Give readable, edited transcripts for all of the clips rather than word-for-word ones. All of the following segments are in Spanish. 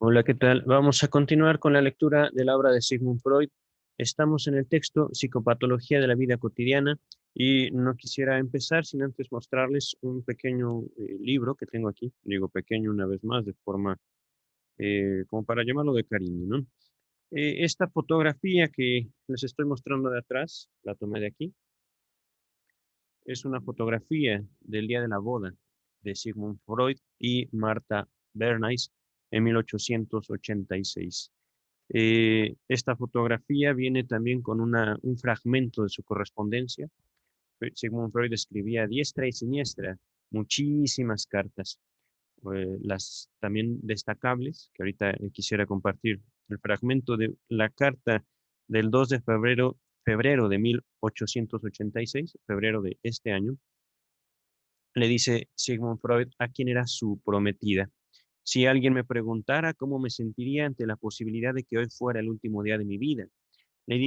Hola, ¿qué tal? Vamos a continuar con la lectura de la obra de Sigmund Freud. Estamos en el texto Psicopatología de la vida cotidiana y no quisiera empezar sin antes mostrarles un pequeño libro que tengo aquí. Digo pequeño una vez más, de forma como para llamarlo de cariño, ¿no? Esta fotografía que les estoy mostrando de atrás, la tomé de aquí, es una fotografía del día de la boda de Sigmund Freud y Martha Bernays en 1886. Esta fotografía viene también con un fragmento de su correspondencia. Sigmund Freud escribía a diestra y siniestra muchísimas cartas, las también destacables, que ahorita quisiera compartir. El fragmento de la carta del 2 de febrero de 1886, febrero de este año, le dice Sigmund Freud a quien era su prometida. Si alguien me preguntara cómo me sentiría ante la posibilidad de que hoy fuera el último día de mi vida, le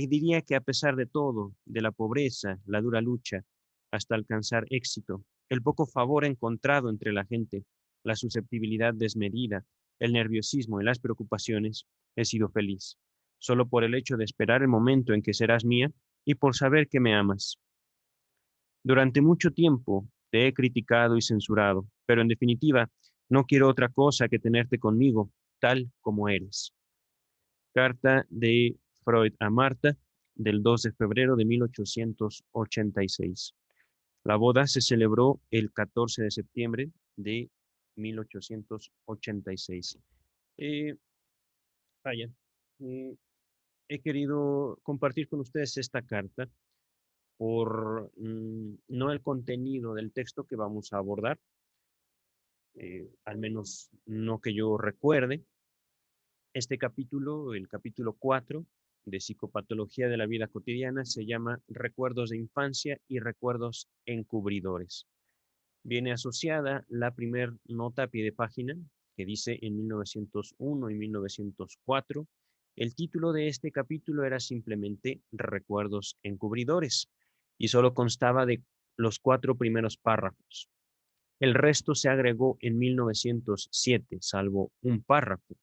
diría que a pesar de todo, de la pobreza, la dura lucha, hasta alcanzar éxito, el poco favor encontrado entre la gente, la susceptibilidad desmedida, el nerviosismo y las preocupaciones, he sido feliz, solo por el hecho de esperar el momento en que serás mía y por saber que me amas. Durante mucho tiempo te he criticado y censurado, pero en definitiva, no quiero otra cosa que tenerte conmigo, tal como eres. Carta de Freud a Marta del 2 de febrero de 1886. La boda se celebró el 14 de septiembre de 1886. Eh, vaya, eh, he querido compartir con ustedes esta carta por no el contenido del texto que vamos a abordar, al menos no que yo recuerde. Este capítulo, el capítulo 4 de Psicopatología de la vida cotidiana, se llama Recuerdos de infancia y recuerdos encubridores. Viene asociada la primer nota a pie de página que dice en 1901 y 1904. El título de este capítulo era simplemente Recuerdos encubridores y solo constaba de los 4 primeros párrafos. El resto se agregó en 1907, salvo un párrafo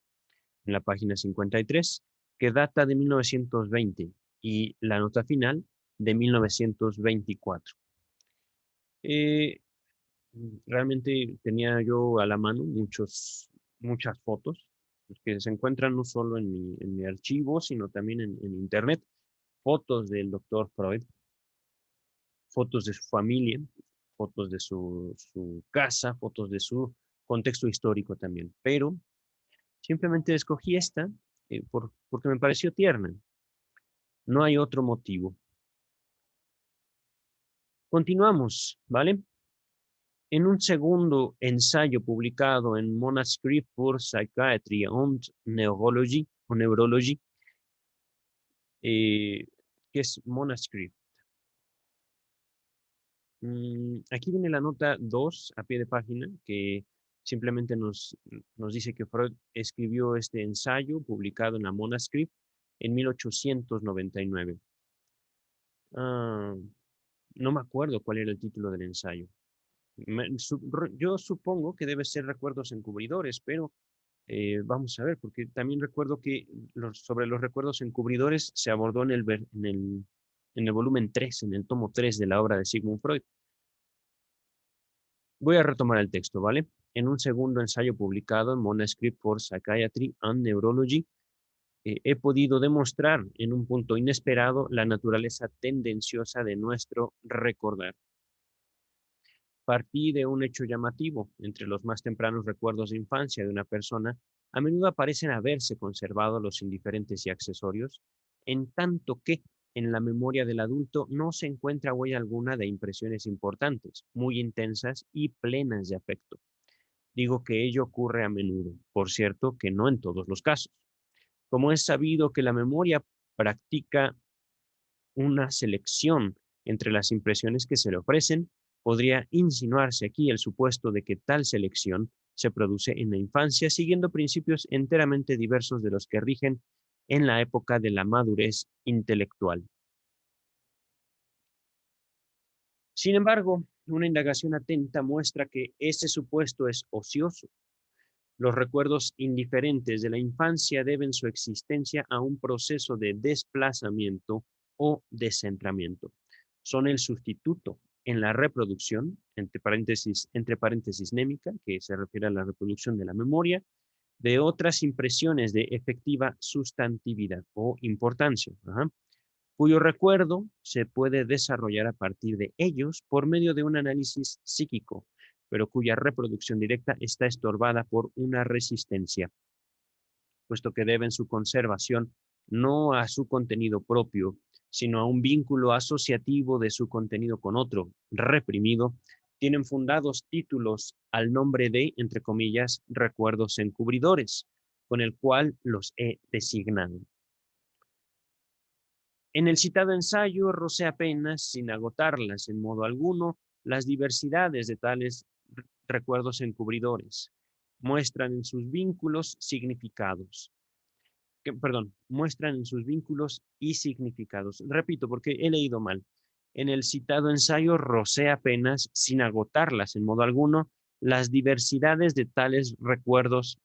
en la página 53, que data de 1920 y la nota final de 1924. Eh, Realmente tenía yo a la mano muchas fotos que se encuentran no solo en mi archivo, sino también en internet. Fotos del doctor Freud, fotos de su familia, fotos de su casa, fotos de su contexto histórico también. Pero simplemente escogí esta porque me pareció tierna. No hay otro motivo. Continuamos, ¿vale? En un segundo ensayo publicado en Manuscript for Psychiatry and Neurology, o Neurology, que es Manuscript. Aquí viene la nota 2 a pie de página, que simplemente nos dice que Freud escribió este ensayo publicado en la Manuscript en 1899. Ah, no me acuerdo cuál era el título del ensayo. Yo supongo que debe ser Recuerdos encubridores, pero vamos a ver, porque también recuerdo que sobre los recuerdos encubridores se abordó en el volumen 3, en el tomo 3 de la obra de Sigmund Freud. Voy a retomar el texto, ¿vale? En un segundo ensayo publicado en Manuscript for Psychiatry and Neurology, he podido demostrar en un punto inesperado la naturaleza tendenciosa de nuestro recordar. Partí de un hecho llamativo. Entre los más tempranos recuerdos de infancia de una persona, a menudo parecen haberse conservado los indiferentes y accesorios, en tanto que en la memoria del adulto no se encuentra huella alguna de impresiones importantes, muy intensas y plenas de afecto. Digo que ello ocurre a menudo, por cierto que no en todos los casos. Como es sabido que la memoria practica una selección entre las impresiones que se le ofrecen, podría insinuarse aquí el supuesto de que tal selección se produce en la infancia siguiendo principios enteramente diversos de los que rigen en la época de la madurez intelectual. Sin embargo, una indagación atenta muestra que ese supuesto es ocioso. Los recuerdos indiferentes de la infancia deben su existencia a un proceso de desplazamiento o descentramiento. Son el sustituto en la reproducción, entre paréntesis némica, que se refiere a la reproducción de la memoria, de otras impresiones de efectiva sustantividad o importancia, cuyo recuerdo se puede desarrollar a partir de ellos por medio de un análisis psíquico, pero cuya reproducción directa está estorbada por una resistencia, puesto que deben su conservación no a su contenido propio, sino a un vínculo asociativo de su contenido con otro, reprimido, tienen fundados títulos al nombre de, entre comillas, recuerdos encubridores, con el cual los he designado. En el citado ensayo rocé apenas, sin agotarlas en modo alguno, las diversidades de tales recuerdos encubridores. Muestran en sus vínculos significados. Muestran en sus vínculos y significados. Repito, porque he leído mal. En el citado ensayo rocé apenas, sin agotarlas en modo alguno, las diversidades de tales recuerdos,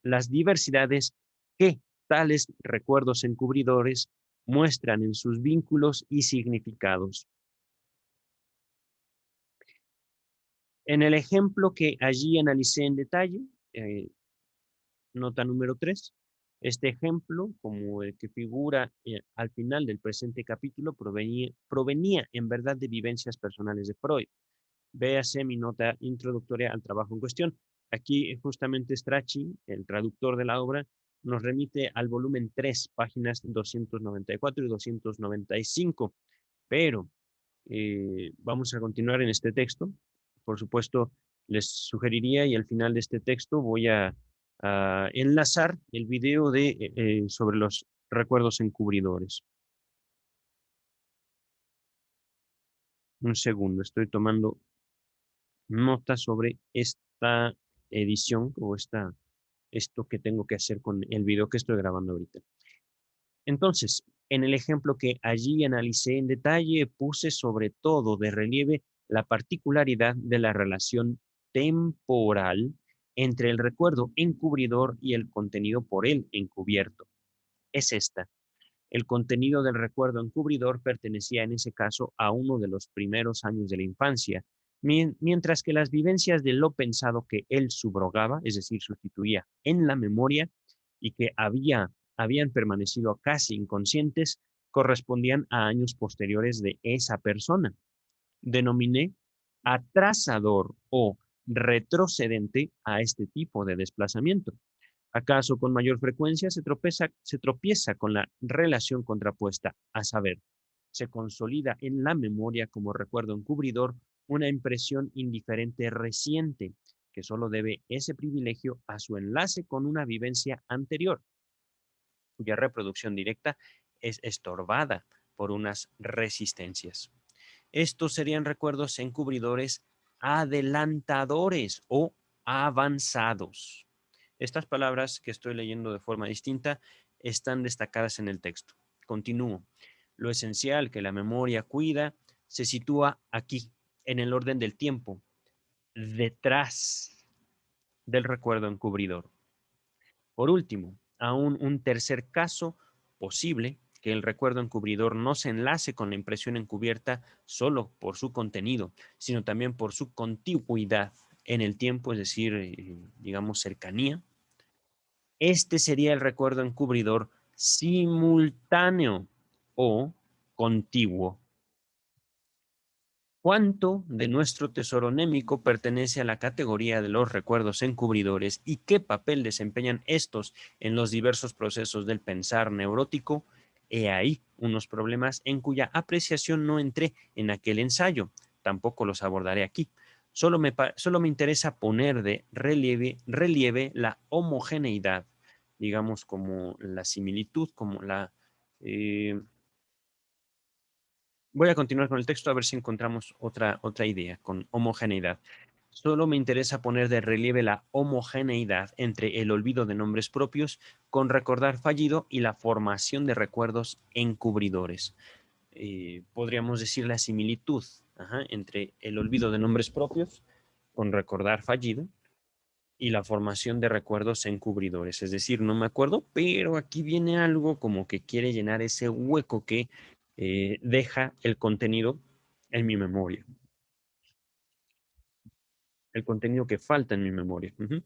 las diversidades que tales recuerdos encubridores muestran en sus vínculos y significados. En el ejemplo que allí analicé en detalle, nota número 3, este ejemplo, como el que figura al final del presente capítulo, provenía en verdad de vivencias personales de Freud. Véase mi nota introductoria al trabajo en cuestión. Aquí justamente Strachey, el traductor de la obra, nos remite al volumen 3, páginas 294 y 295. Pero vamos a continuar en este texto. Por supuesto, les sugeriría y al final de este texto voy a enlazar el video sobre los recuerdos encubridores. Un segundo, estoy tomando nota sobre esta edición o esto que tengo que hacer con el video que estoy grabando ahorita. Entonces, en el ejemplo que allí analicé en detalle, puse sobre todo de relieve la particularidad de la relación temporal entre el recuerdo encubridor y el contenido por él encubierto. Es esta. El contenido del recuerdo encubridor pertenecía en ese caso a uno de los primeros años de la infancia, mientras que las vivencias de lo pensado que él subrogaba, es decir, sustituía en la memoria y que habían permanecido casi inconscientes, correspondían a años posteriores de esa persona. Denominé atrasador o retrocedente a este tipo de desplazamiento. ¿Acaso con mayor frecuencia se tropieza con la relación contrapuesta, a saber, se consolida en la memoria como recuerdo encubridor una impresión indiferente reciente, que solo debe ese privilegio a su enlace con una vivencia anterior, cuya reproducción directa es estorbada por unas resistencias? Estos serían recuerdos encubridores adelantadores o avanzados. Estas palabras que estoy leyendo de forma distinta están destacadas en el texto. Continúo. Lo esencial que la memoria cuida se sitúa aquí, en el orden del tiempo, detrás del recuerdo encubridor. Por último, aún un tercer caso posible, que el recuerdo encubridor no se enlace con la impresión encubierta solo por su contenido, sino también por su contigüidad en el tiempo, es decir, digamos, cercanía. Este sería el recuerdo encubridor simultáneo o contiguo. ¿Cuánto de nuestro tesoro némico pertenece a la categoría de los recuerdos encubridores y qué papel desempeñan estos en los diversos procesos del pensar neurótico? He ahí unos problemas en cuya apreciación no entré en aquel ensayo. Tampoco los abordaré aquí. Solo me interesa poner de relieve la homogeneidad, digamos como la similitud, como la... Voy a continuar con el texto a ver si encontramos otra idea con homogeneidad. Solo me interesa poner de relieve la homogeneidad entre el olvido de nombres propios con recordar fallido y la formación de recuerdos encubridores. Podríamos decir la similitud entre el olvido de nombres propios con recordar fallido y la formación de recuerdos encubridores. Es decir, no me acuerdo, pero aquí viene algo como que quiere llenar ese hueco que deja el contenido en mi memoria, el contenido que falta en mi memoria. Ujú.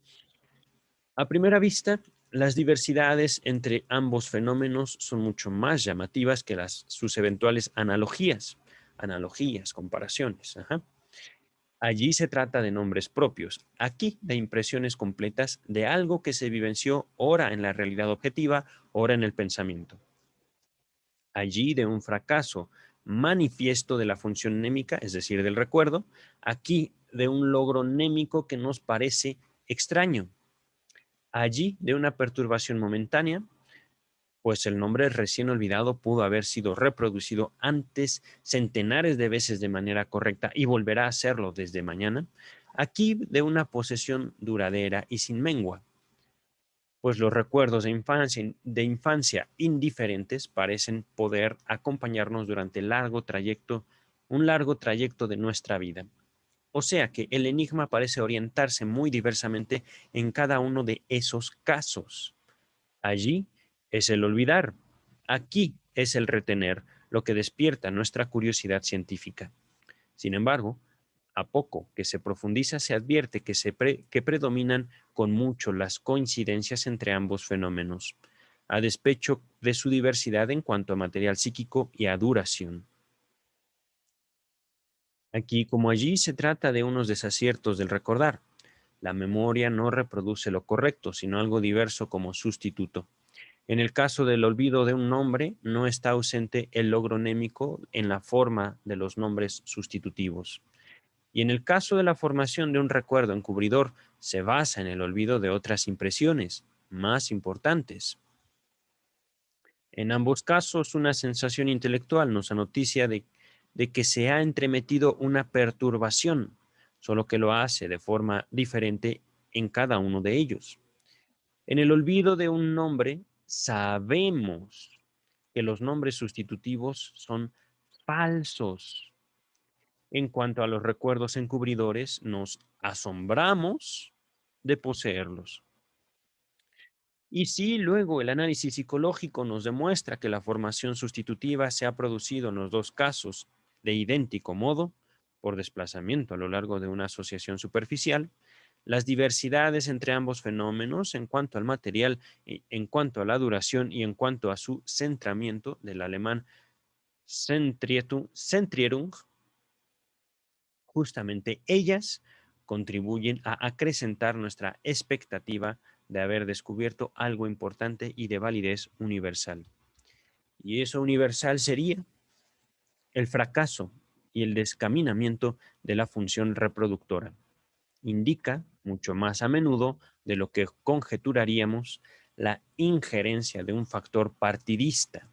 A primera vista, las diversidades entre ambos fenómenos son mucho más llamativas que sus eventuales analogías, comparaciones. Ajá. Allí se trata de nombres propios, aquí de impresiones completas de algo que se vivenció ora en la realidad objetiva, ora en el pensamiento. Allí de un fracaso manifiesto de la función némica, es decir, del recuerdo, aquí de un logro némico que nos parece extraño. Allí de una perturbación momentánea, pues el nombre recién olvidado pudo haber sido reproducido antes centenares de veces de manera correcta y volverá a hacerlo desde mañana. Aquí de una posesión duradera y sin mengua, pues los recuerdos de infancia indiferentes parecen poder acompañarnos durante un largo trayecto de nuestra vida. O sea que el enigma parece orientarse muy diversamente en cada uno de esos casos. Allí es el olvidar, aquí es el retener, lo que despierta nuestra curiosidad científica. Sin embargo, a poco que se profundiza, se advierte que predominan con mucho las coincidencias entre ambos fenómenos, a despecho de su diversidad en cuanto a material psíquico y a duración. Aquí como allí se trata de unos desaciertos del recordar. La memoria no reproduce lo correcto, sino algo diverso como sustituto. En el caso del olvido de un nombre, no está ausente el logro némico en la forma de los nombres sustitutivos. Y en el caso de la formación de un recuerdo encubridor, se basa en el olvido de otras impresiones más importantes. En ambos casos, una sensación intelectual nos anoticia de que se ha entremetido una perturbación, solo que lo hace de forma diferente en cada uno de ellos. En el olvido de un nombre, sabemos que los nombres sustitutivos son falsos. En cuanto a los recuerdos encubridores, nos asombramos de poseerlos. Y si luego el análisis psicológico nos demuestra que la formación sustitutiva se ha producido en los dos casos de idéntico modo, por desplazamiento a lo largo de una asociación superficial, las diversidades entre ambos fenómenos en cuanto al material, en cuanto a la duración y en cuanto a su centramiento del alemán Centrierung, justamente ellas contribuyen a acrecentar nuestra expectativa de haber descubierto algo importante y de validez universal. Y eso universal sería el fracaso y el descaminamiento de la función reproductora. Indica, mucho más a menudo de lo que conjeturaríamos, la injerencia de un factor partidista,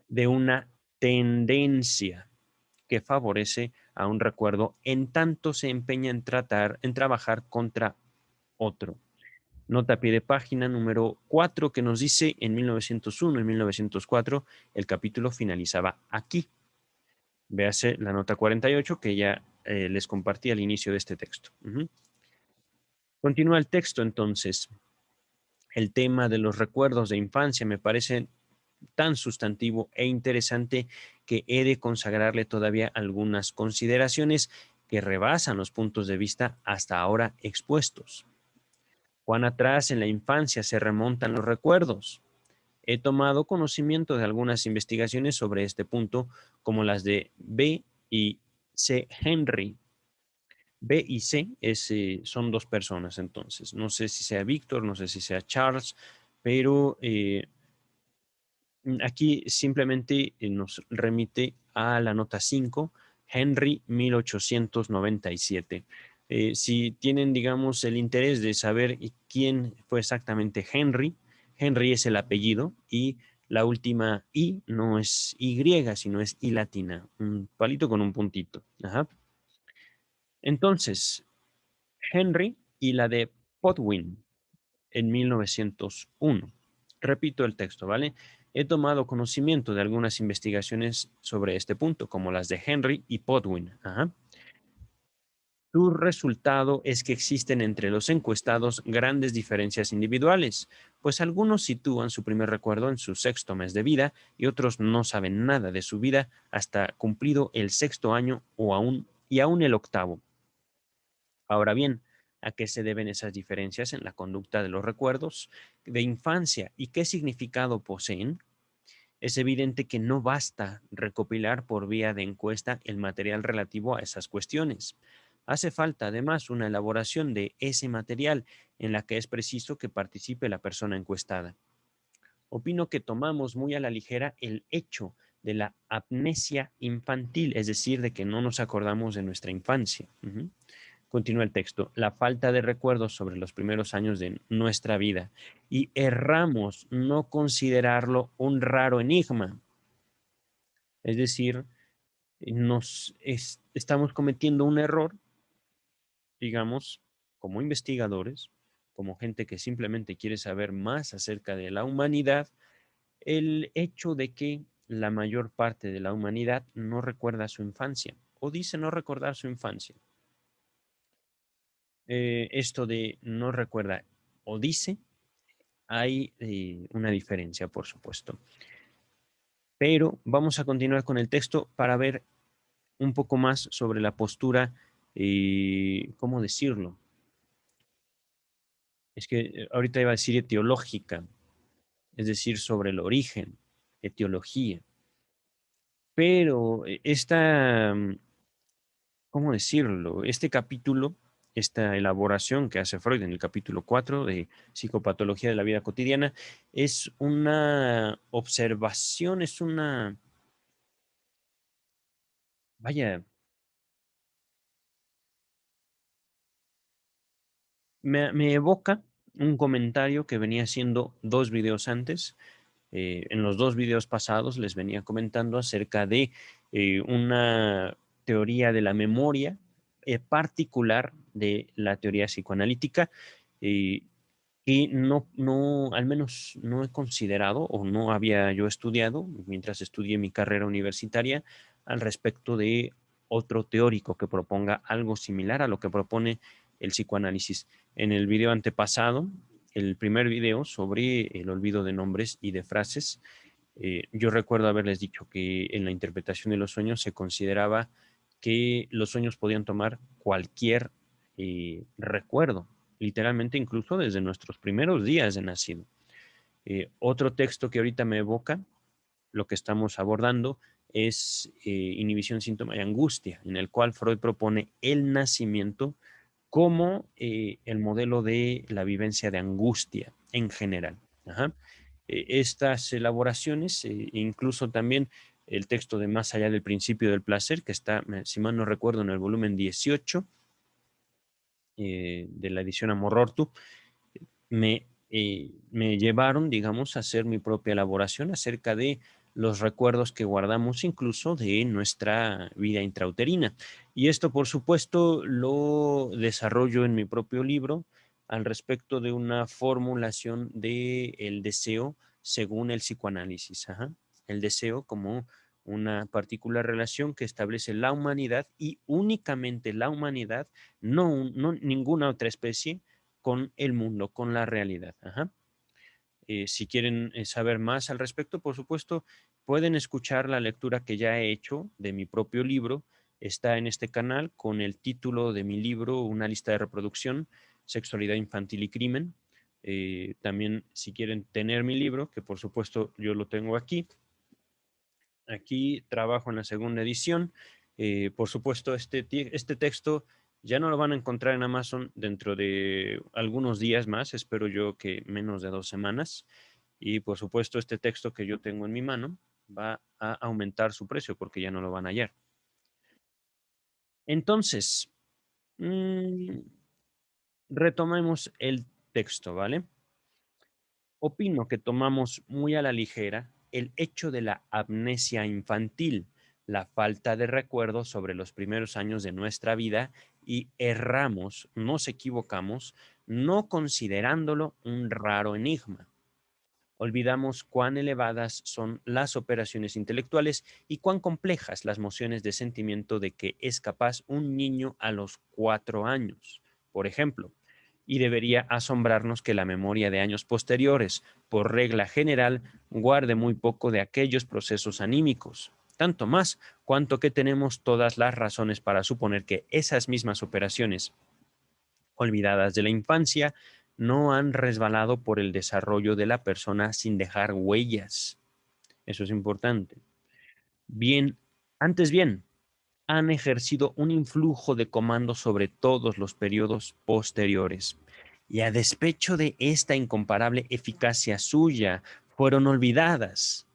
de una tendencia que favorece a un recuerdo en tanto se empeña en trabajar contra otro. Nota a pie de página número 4 que nos dice en 1901 y 1904 el capítulo finalizaba aquí. Véase la nota 48 que ya les compartí al inicio de este texto. Continúa el texto entonces. El tema de los recuerdos de infancia me parece tan sustantivo e interesante que he de consagrarle todavía algunas consideraciones que rebasan los puntos de vista hasta ahora expuestos. Cuán atrás en la infancia se remontan los recuerdos. He tomado conocimiento de algunas investigaciones sobre este punto, como las de B. y C. Henry. B y C son dos personas, entonces. No sé si sea Víctor, no sé si sea Charles, pero aquí simplemente nos remite a la nota 5, Henry 1897. Si tienen, digamos, el interés de saber quién fue exactamente Henry, Henry es el apellido y la última I no es Y, sino es I latina, un palito con un puntito. Ajá. Entonces, Henry y la de Podwin en 1901. Repito el texto, ¿vale? He tomado conocimiento de algunas investigaciones sobre este punto, como las de Henry y Podwin. Ajá. Su resultado es que existen entre los encuestados grandes diferencias individuales, pues algunos sitúan su primer recuerdo en su sexto mes de vida y otros no saben nada de su vida hasta cumplido el sexto año y aún el octavo. Ahora bien, ¿a qué se deben esas diferencias en la conducta de los recuerdos de infancia y qué significado poseen? Es evidente que no basta recopilar por vía de encuesta el material relativo a esas cuestiones. Hace falta además una elaboración de ese material en la que es preciso que participe la persona encuestada. Opino que tomamos muy a la ligera el hecho de la amnesia infantil, es decir, de que no nos acordamos de nuestra infancia. Continúa el texto. La falta de recuerdos sobre los primeros años de nuestra vida y erramos no considerarlo un raro enigma. Es decir, estamos cometiendo un error, digamos, como investigadores, como gente que simplemente quiere saber más acerca de la humanidad, el hecho de que la mayor parte de la humanidad no recuerda su infancia o dice no recordar su infancia. Esto de no recuerda o dice, hay una diferencia, por supuesto. Pero vamos a continuar con el texto para ver un poco más sobre la postura, ¿cómo decirlo? Es que ahorita iba a decir etiológica, es decir, sobre el origen, etiología. Pero ¿cómo decirlo? Este capítulo, esta elaboración que hace Freud en el capítulo 4 de Psicopatología de la vida cotidiana, es una observación, vaya, me evoca un comentario que venía haciendo dos videos antes. En los dos videos pasados les venía comentando acerca de una teoría de la memoria particular de la teoría psicoanalítica eh, que al menos no he considerado o no había yo estudiado mientras estudié mi carrera universitaria al respecto de otro teórico que proponga algo similar a lo que propone el psicoanálisis. En el video antepasado, el primer video sobre el olvido de nombres y de frases, yo recuerdo haberles dicho que en la interpretación de los sueños se consideraba que los sueños podían tomar cualquier recuerdo, literalmente incluso desde nuestros primeros días de nacido. Otro texto que ahorita me evoca lo que estamos abordando es inhibición, síntoma y angustia, en el cual Freud propone el nacimiento como el modelo de la vivencia de angustia en general. Ajá. Estas elaboraciones, incluso también el texto de Más allá del principio del placer, que está, si mal no recuerdo, en el volumen 18 de la edición Amor Ortu, me llevaron, digamos, a hacer mi propia elaboración acerca de los recuerdos que guardamos incluso de nuestra vida intrauterina. Y esto, por supuesto, lo desarrollo en mi propio libro al respecto de una formulación del deseo según el psicoanálisis. Ajá. El deseo como una particular relación que establece la humanidad y únicamente la humanidad, no ninguna otra especie, con el mundo, con la realidad. Ajá. Si quieren saber más al respecto, por supuesto, pueden escuchar la lectura que ya he hecho de mi propio libro. Está en este canal con el título de mi libro, Una lista de reproducción, Sexualidad infantil y crimen. También, si quieren tener mi libro, que por supuesto yo lo tengo aquí. Aquí trabajo en la segunda edición. Por supuesto, este texto ya no lo van a encontrar en Amazon dentro de algunos días más, espero yo que menos de 2 semanas. Y por supuesto, este texto que yo tengo en mi mano va a aumentar su precio porque ya no lo van a hallar. Entonces, mm, retomemos el texto, ¿vale? Opino que tomamos muy a la ligera el hecho de la amnesia infantil, la falta de recuerdo sobre los primeros años de nuestra vida y erramos, nos equivocamos, no considerándolo un raro enigma. Olvidamos cuán elevadas son las operaciones intelectuales y cuán complejas las mociones de sentimiento de que es capaz un niño a los 4 años, por ejemplo, y debería asombrarnos que la memoria de años posteriores, por regla general, guarde muy poco de aquellos procesos anímicos, tanto más cuanto que tenemos todas las razones para suponer que esas mismas operaciones olvidadas de la infancia no han resbalado por el desarrollo de la persona sin dejar huellas. Eso es importante. Bien, antes bien, han ejercido un influjo de comando sobre todos los periodos posteriores. Y a despecho de esta incomparable eficacia suya, fueron olvidadas.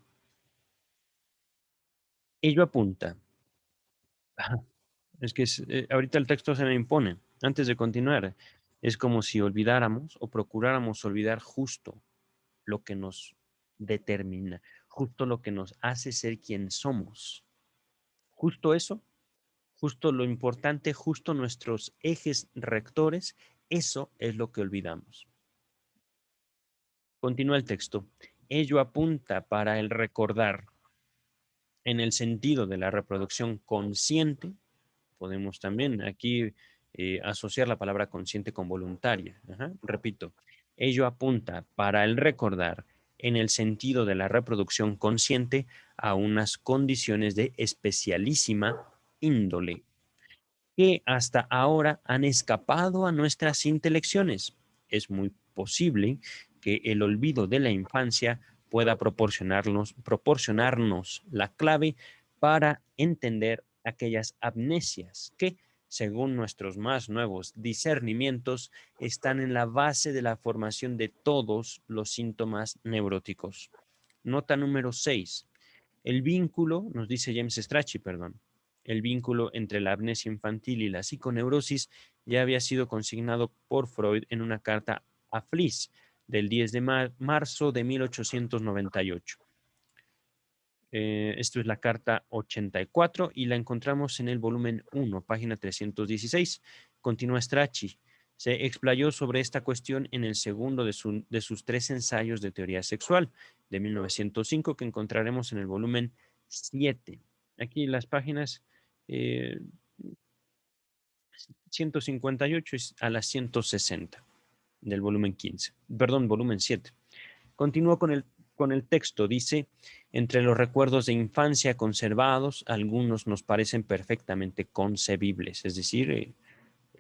Ello apunta. Es que ahorita el texto se me impone. Antes de continuar, es como si olvidáramos o procuráramos olvidar justo lo que nos determina, justo lo que nos hace ser quien somos. Justo eso, justo lo importante, justo nuestros ejes rectores, eso es lo que olvidamos. Continúa el texto. Ello apunta para el recordar en el sentido de la reproducción consciente. Podemos también aquí asociar la palabra consciente con voluntaria. Ajá. Repito, ello apunta para el recordar en el sentido de la reproducción consciente a unas condiciones de especialísima índole que hasta ahora han escapado a nuestras intelecciones. Es muy posible que el olvido de la infancia pueda proporcionarnos la clave para entender aquellas amnesias que, según nuestros más nuevos discernimientos, están en la base de la formación de todos los síntomas neuróticos. Nota número 6. El vínculo, nos dice James Strachey, perdón, el vínculo entre la amnesia infantil y la psiconeurosis ya había sido consignado por Freud en una carta a Fliess del 10 de marzo de 1898. Esto es la carta 84 y la encontramos en el volumen 1, página 316. Continúa Strachey. Se explayó sobre esta cuestión en el segundo de sus 3 ensayos de teoría sexual de 1905 que encontraremos en el volumen 7. Aquí las páginas 158 a las 160 del volumen 15, perdón, volumen 7. Continúo con el texto. Dice, entre los recuerdos de infancia conservados, algunos nos parecen perfectamente concebibles, es decir,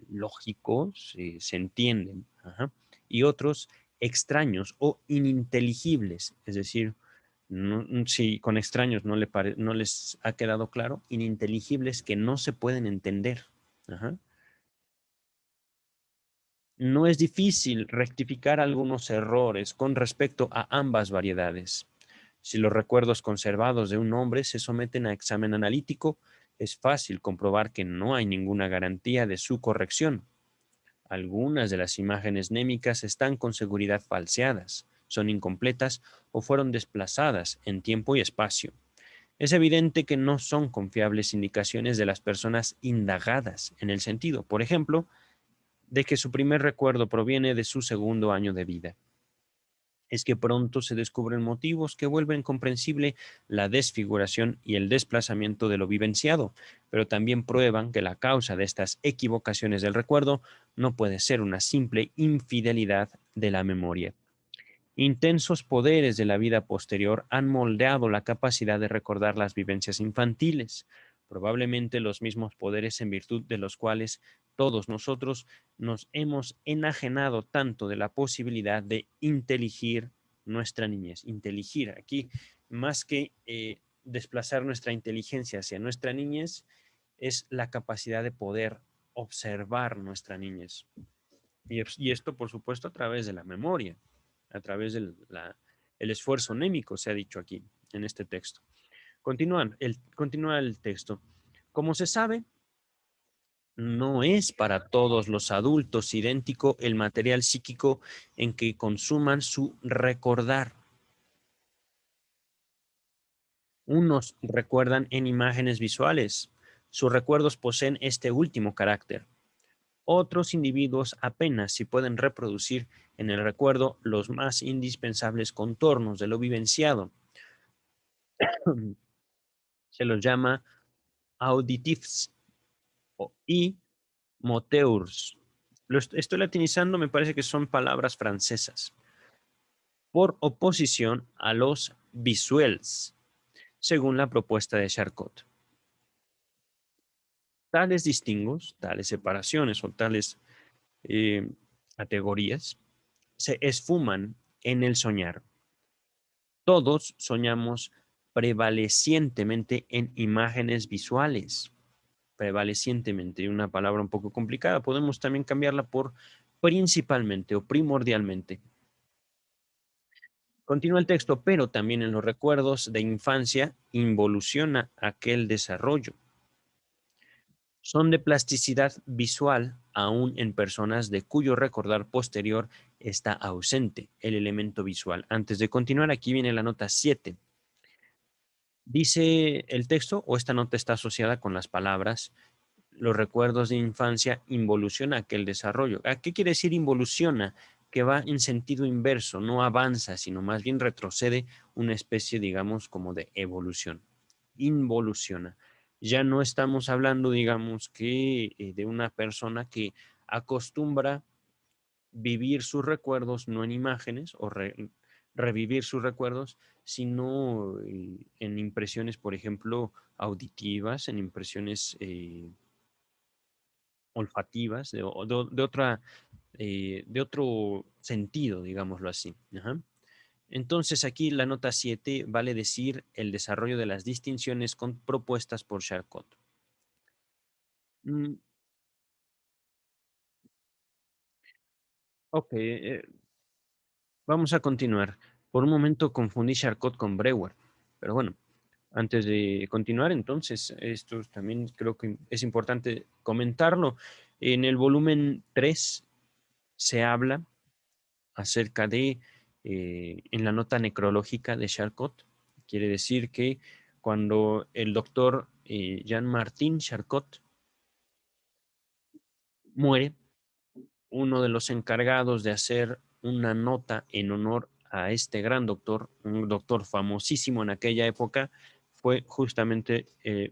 lógicos, se entienden, ajá, y otros extraños o ininteligibles, es decir, si con extraños no les ha quedado claro, ininteligibles que no se pueden entender. Ajá. No es difícil rectificar algunos errores con respecto a ambas variedades. Si los recuerdos conservados de un hombre se someten a examen analítico, es fácil comprobar que no hay ninguna garantía de su corrección. Algunas de las imágenes némicas están con seguridad falseadas, son incompletas o fueron desplazadas en tiempo y espacio. Es evidente que no son confiables indicaciones de las personas indagadas en el sentido, por ejemplo, de que su primer recuerdo proviene de su segundo año de vida. Es que pronto se descubren motivos que vuelven comprensible la desfiguración y el desplazamiento de lo vivenciado, pero también prueban que la causa de estas equivocaciones del recuerdo no puede ser una simple infidelidad de la memoria. Intensos poderes de la vida posterior han moldeado la capacidad de recordar las vivencias infantiles, probablemente los mismos poderes en virtud de los cuales todos nosotros nos hemos enajenado tanto de la posibilidad de inteligir nuestra niñez. Inteligir aquí, más que desplazar nuestra inteligencia hacia nuestra niñez, es la capacidad de poder observar nuestra niñez. Y esto, por supuesto, a través de la memoria, a través del el esfuerzo némico, se ha dicho aquí, en este texto. Continúa el texto. Como se sabe, no es para todos los adultos idéntico el material psíquico en que consuman su recordar. Unos recuerdan en imágenes visuales. Sus recuerdos poseen este último carácter. Otros individuos apenas si pueden reproducir en el recuerdo los más indispensables contornos de lo vivenciado. Se los llama auditifs y moteurs. Lo estoy latinizando, me parece que son palabras francesas. Por oposición a los visuels, según la propuesta de Charcot. Tales distingos, tales separaciones o tales categorías se esfuman en el soñar. Todos soñamos prevalecientemente en imágenes visuales. Prevalecientemente, una palabra un poco complicada. Podemos también cambiarla por principalmente o primordialmente. Continúa el texto, pero también en los recuerdos de infancia involuciona aquel desarrollo. Son de plasticidad visual aún en personas de cuyo recordar posterior está ausente el elemento visual. Antes de continuar, aquí viene la nota 7. Dice el texto, o esta nota está asociada con las palabras, los recuerdos de infancia involuciona aquel desarrollo. ¿A qué quiere decir involuciona? Que va en sentido inverso, no avanza, sino más bien retrocede una especie, digamos, como de evolución. Involuciona. Ya no estamos hablando, digamos, que de una persona que acostumbra vivir sus recuerdos no en imágenes o revivir sus recuerdos, sino en impresiones, por ejemplo, auditivas, en impresiones olfativas, de otro sentido, digámoslo así. Ajá. Entonces aquí la nota 7 vale decir el desarrollo de las distinciones propuestas por Charcot. Mm, ok, vamos a continuar. Por un momento confundí Charcot con Breuer, pero bueno, antes de continuar, entonces, esto también creo que es importante comentarlo. En el volumen 3 se habla acerca de, en la nota necrológica de Charcot, quiere decir que cuando el doctor Jean-Martin Charcot muere, uno de los encargados de hacer una nota en honor a este gran doctor, un doctor famosísimo en aquella época, fue justamente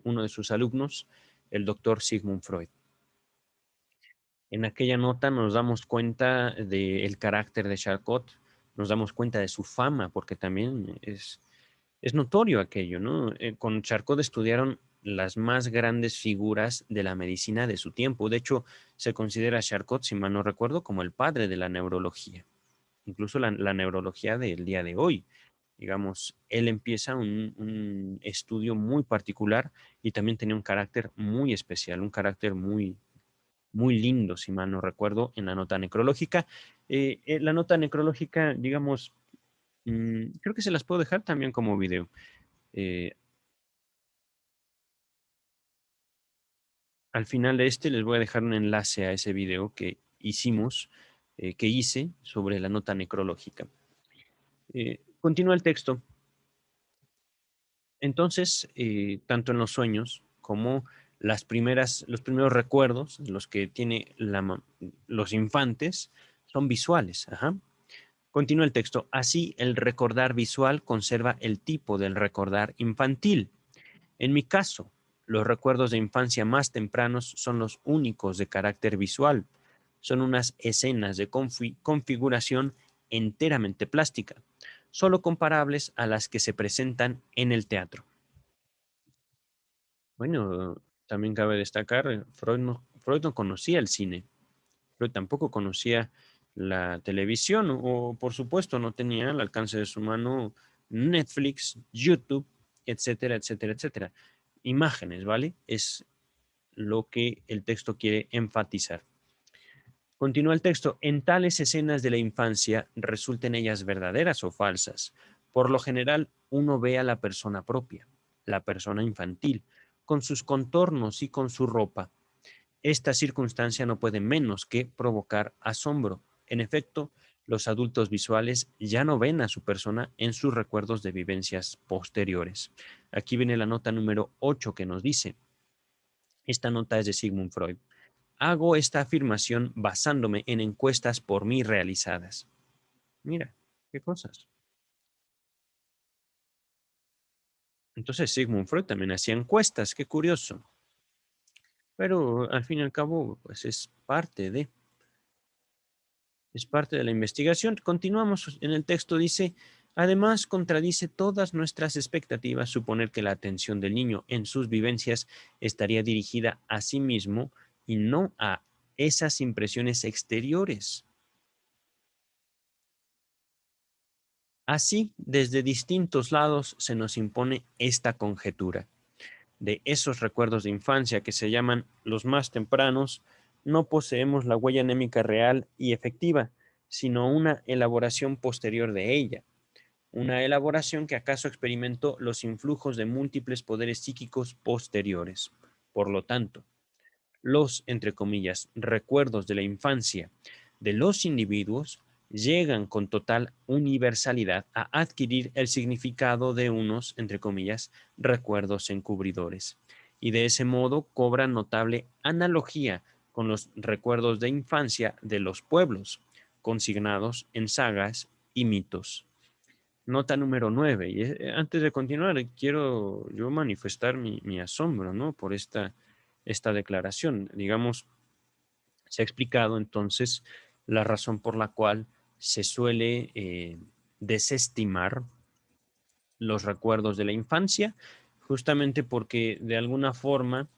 uno de sus alumnos, el doctor Sigmund Freud. En aquella nota nos damos cuenta del carácter de Charcot, nos damos cuenta de su fama, porque también es notorio aquello, ¿no? Con Charcot estudiaron las más grandes figuras de la medicina de su tiempo. De hecho, se considera a Charcot, si mal no recuerdo, como el padre de la neurología, incluso la neurología del día de hoy. Digamos, él empieza un estudio muy particular y también tenía un carácter muy especial, un carácter muy lindo, si mal no recuerdo, en la nota necrológica. La nota necrológica, digamos, creo que se las puedo dejar también como video. Eh, Al final de este les voy a dejar un enlace a ese video que hicimos, que hice sobre la nota necrológica. Continúa el texto. Entonces, tanto en los sueños como los primeros recuerdos, los que tiene los infantes, son visuales. Ajá. Continúa el texto. Así, el recordar visual conserva el tipo del recordar infantil. En mi caso, los recuerdos de infancia más tempranos son los únicos de carácter visual. Son unas escenas de configuración enteramente plástica, solo comparables a las que se presentan en el teatro. Bueno, también cabe destacar, Freud no conocía el cine, Freud tampoco conocía la televisión o, por supuesto, no tenía al alcance de su mano Netflix, YouTube, etcétera, etcétera, etcétera. Imágenes, ¿vale? Es lo que el texto quiere enfatizar. Continúa el texto. En tales escenas de la infancia, resulten ellas verdaderas o falsas. Por lo general, uno ve a la persona propia, la persona infantil, con sus contornos y con su ropa. Esta circunstancia no puede menos que provocar asombro. En efecto, los adultos visuales ya no ven a su persona en sus recuerdos de vivencias posteriores. Aquí viene la nota número 8 que nos dice, esta nota es de Sigmund Freud. Hago esta afirmación basándome en encuestas por mí realizadas. Mira, qué cosas. Entonces Sigmund Freud también hacía encuestas, qué curioso. Pero al fin y al cabo, pues es parte de la investigación. Continuamos en el texto, dice, además contradice todas nuestras expectativas suponer que la atención del niño en sus vivencias estaría dirigida a sí mismo y no a esas impresiones exteriores. Así, desde distintos lados se nos impone esta conjetura. De esos recuerdos de infancia que se llaman los más tempranos, no poseemos la huella anémica real y efectiva, sino una elaboración posterior de ella, una elaboración que acaso experimentó los influjos de múltiples poderes psíquicos posteriores. Por lo tanto, los, entre comillas, recuerdos de la infancia de los individuos llegan con total universalidad a adquirir el significado de unos, entre comillas, recuerdos encubridores. Y de ese modo cobran notable analogía con los recuerdos de infancia de los pueblos, consignados en sagas y mitos. Nota número 9. Y antes de continuar, quiero yo manifestar mi asombro, ¿no? Por esta declaración. Digamos, se ha explicado entonces la razón por la cual se suele desestimar los recuerdos de la infancia, justamente porque de alguna forma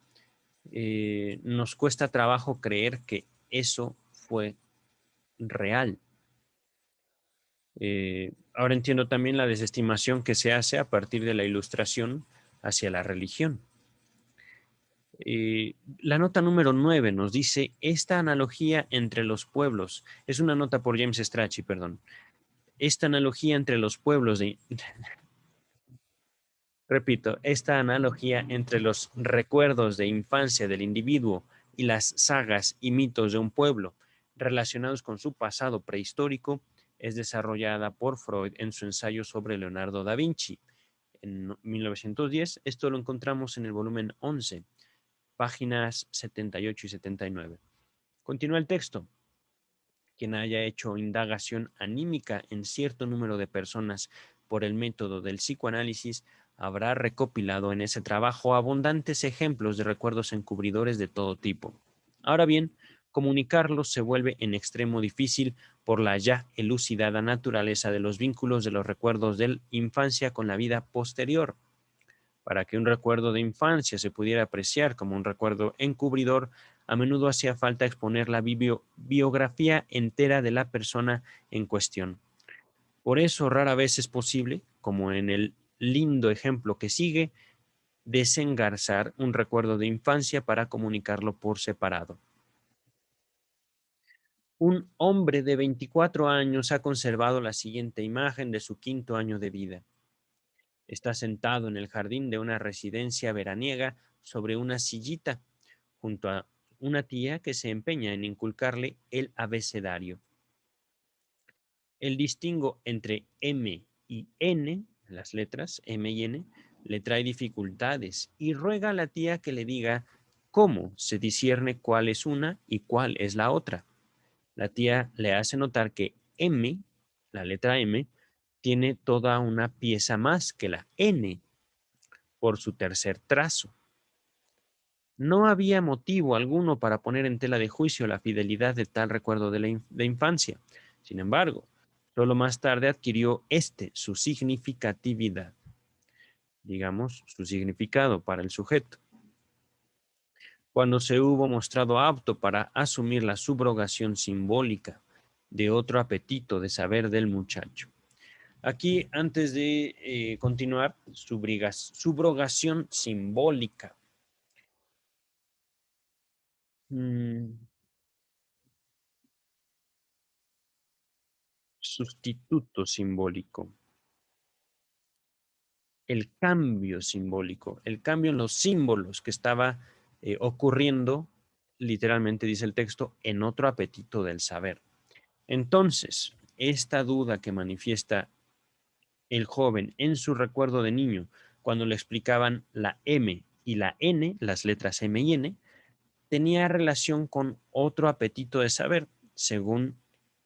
nos cuesta trabajo creer que eso fue real. Ahora entiendo también la desestimación que se hace a partir de la ilustración hacia la religión. La nota número 9 nos dice, esta analogía entre los pueblos, es una nota por James Strachey, perdón, esta analogía entre los pueblos, repito, esta analogía entre los recuerdos de infancia del individuo y las sagas y mitos de un pueblo relacionados con su pasado prehistórico es desarrollada por Freud en su ensayo sobre Leonardo da Vinci en 1910. Esto lo encontramos en el volumen 11, páginas 78 y 79. Continúa el texto. Quien haya hecho indagación anímica en cierto número de personas por el método del psicoanálisis habrá recopilado en ese trabajo abundantes ejemplos de recuerdos encubridores de todo tipo. Ahora bien, comunicarlos se vuelve en extremo difícil por la ya elucidada naturaleza de los vínculos de los recuerdos de la infancia con la vida posterior. Para que un recuerdo de infancia se pudiera apreciar como un recuerdo encubridor, a menudo hacía falta exponer la biografía entera de la persona en cuestión. Por eso rara vez es posible, como en el lindo ejemplo que sigue, desengarzar un recuerdo de infancia para comunicarlo por separado. Un hombre de 24 años ha conservado la siguiente imagen de su quinto año de vida. Está sentado en el jardín de una residencia veraniega sobre una sillita, junto a una tía que se empeña en inculcarle el abecedario. El distingo entre M y N, las letras M y N, le trae dificultades y ruega a la tía que le diga cómo se discierne cuál es una y cuál es la otra. La tía le hace notar que M, la letra M, tiene toda una pieza más que la N por su tercer trazo. No había motivo alguno para poner en tela de juicio la fidelidad de tal recuerdo de infancia. Sin embargo, solo más tarde adquirió su significatividad, digamos, su significado para el sujeto, cuando se hubo mostrado apto para asumir la subrogación simbólica de otro apetito de saber del muchacho. Aquí, antes de continuar, subrogación simbólica. Sustituto simbólico. El cambio simbólico, el cambio en los símbolos que estaba ocurriendo, literalmente dice el texto, en otro apetito del saber. Entonces, esta duda que manifiesta el joven en su recuerdo de niño, cuando le explicaban la M y la N, las letras M y N, tenía relación con otro apetito de saber, según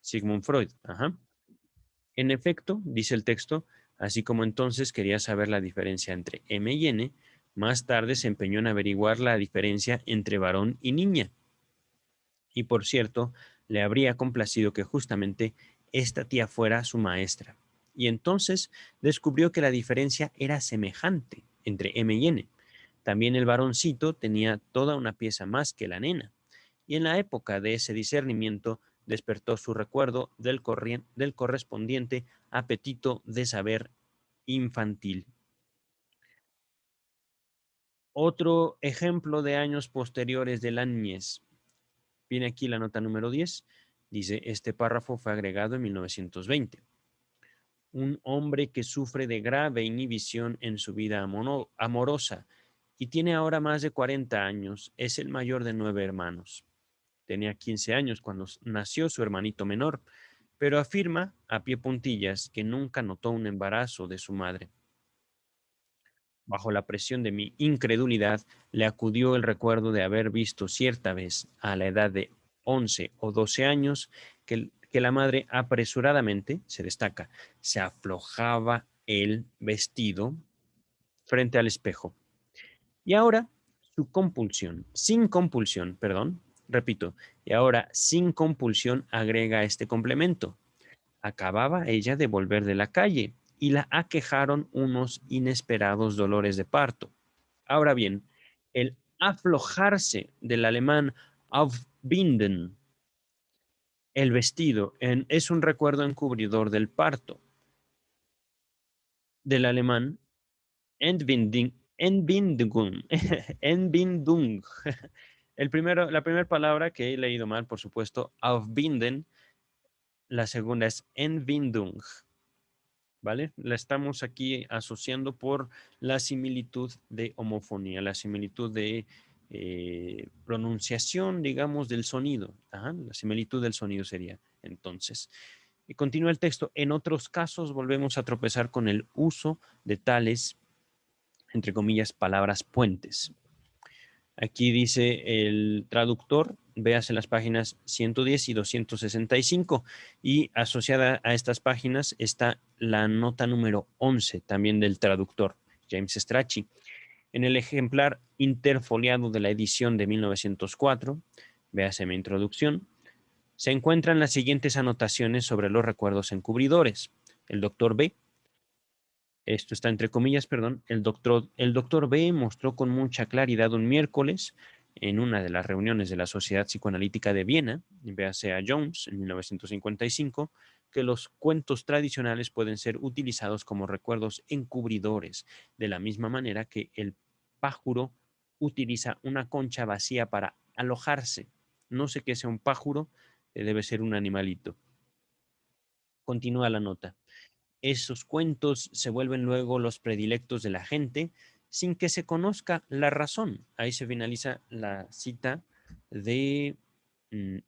Sigmund Freud. Ajá. En efecto, dice el texto, así como entonces quería saber la diferencia entre M y N, más tarde se empeñó en averiguar la diferencia entre varón y niña. Y por cierto, le habría complacido que justamente esta tía fuera su maestra. Y entonces descubrió que la diferencia era semejante entre M y N. También el varoncito tenía toda una pieza más que la nena. Y en la época de ese discernimiento despertó su recuerdo del correspondiente apetito de saber infantil. Otro ejemplo de años posteriores de la niñez. Viene aquí la nota número 10. Dice, este párrafo fue agregado en 1920. Un hombre que sufre de grave inhibición en su vida amorosa y tiene ahora más de 40 años, es el mayor de 9 hermanos. Tenía 15 años cuando nació su hermanito menor, pero afirma a pie puntillas que nunca notó un embarazo de su madre. Bajo la presión de mi incredulidad, le acudió el recuerdo de haber visto cierta vez, a la edad de 11 o 12 años, que la madre apresuradamente, se destaca, se aflojaba el vestido frente al espejo. Y ahora, sin compulsión, perdón, repito, y ahora sin compulsión agrega este complemento. Acababa ella de volver de la calle y la aquejaron unos inesperados dolores de parto. Ahora bien, el aflojarse del alemán aufbinden, el vestido, es un recuerdo encubridor del parto. Del alemán Entbindung. Entbindung. La primera palabra que he leído mal, por supuesto, aufbinden. La segunda es Entbindung. ¿Vale? La estamos aquí asociando por la similitud de homofonía, la similitud de pronunciación, digamos, del sonido. Ajá, la similitud del sonido sería entonces. Y continúa el texto. En otros casos volvemos a tropezar con el uso de tales, entre comillas, palabras puentes. Aquí dice el traductor, véase las páginas 110 y 265 y asociada a estas páginas está la nota número 11 también del traductor, James Strachey. En el ejemplar interfoliado de la edición de 1904, véase mi introducción, se encuentran las siguientes anotaciones sobre los recuerdos encubridores. El doctor B, esto está entre comillas, perdón, el doctor B mostró con mucha claridad un miércoles en una de las reuniones de la Sociedad Psicoanalítica de Viena, véase a Jones en 1955, que los cuentos tradicionales pueden ser utilizados como recuerdos encubridores, de la misma manera que el pájaro utiliza una concha vacía para alojarse. No sé qué sea un pájaro, debe ser un animalito. Continúa la nota. Esos cuentos se vuelven luego los predilectos de la gente sin que se conozca la razón. Ahí se finaliza la cita de... mm,